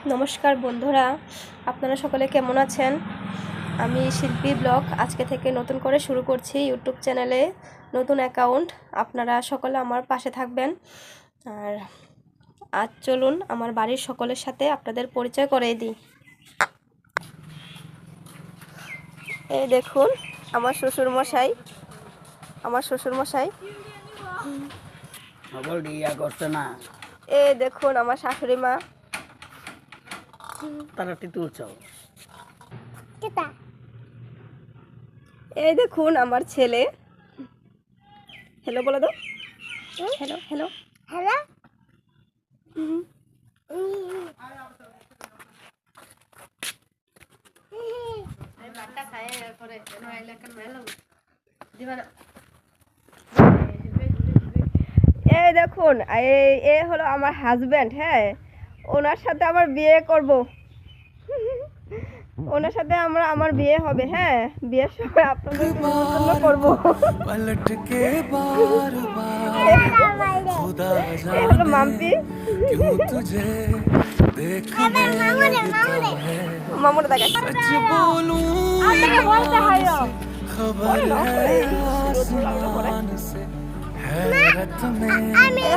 নমস্কার বন্ধুরা, আপনারা সকলে কেমন আছেন? আমি শিল্পী ব্লগ আজকে থেকে নতুন করে শুরু করছি ইউটিউব চ্যানেলে নতুন অ্যাকাউন্ট। আপনারা সকলে আমার পাশে থাকবেন। আর আজ চলুন আমার বাড়ির সকলের সাথে আপনাদের পরিচয় করিয়ে দিই। এই দেখুন আমার শ্বশুরমশাই। এই দেখুন আমার শাশুড়ি মা। এই দেখুন আমার ছেলে। হ্যালো বলে দাও। Hello hello hello. এই দেখুন এ হলো আমার হাজব্যান্ড। হ্যাঁ, ওনার সাথে আমার বিয়ে করব। ওনার সাথে আমার বিয়ে হবে। হ্যাঁ, বিয়ের সময় আপনাদের নিমন্ত্রণ করব। এই হলো মাম্পি। মামুর দেখা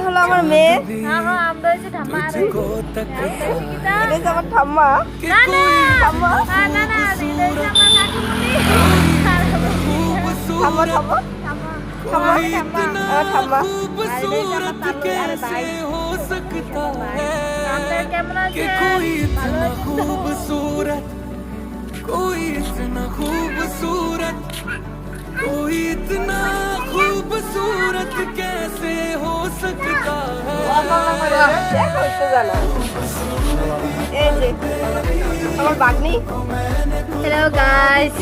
হলো আমার মেয়ে। আমার ঠাম্মা। कोई इतना खूबसूरत कैसे हो सकता है। আমার বাগনি। হ্যালো গাইস,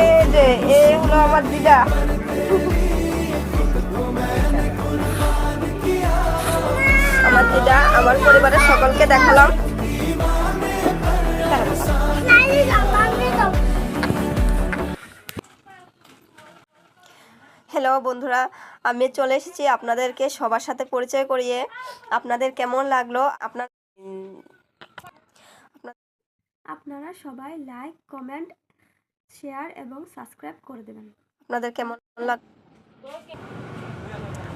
এই যে এ হলো আমার দিদা। আমার দিদা আমার পরিবারের সকলকে দেখালাম। হ্যালো বন্ধুরা, আমি চলে এসেছি আপনাদেরকে সবার সাথে পরিচয় করিয়ে। আপনাদের কেমন লাগলো? আপনারা সবাই লাইক, কমেন্ট, শেয়ার এবং সাবস্ক্রাইব করে দেবেন। আপনাদের কেমন লাগলো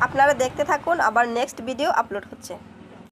আপনারা দেখতে থাকুন, আবার নেক্সট ভিডিও আপলোড হচ্ছে।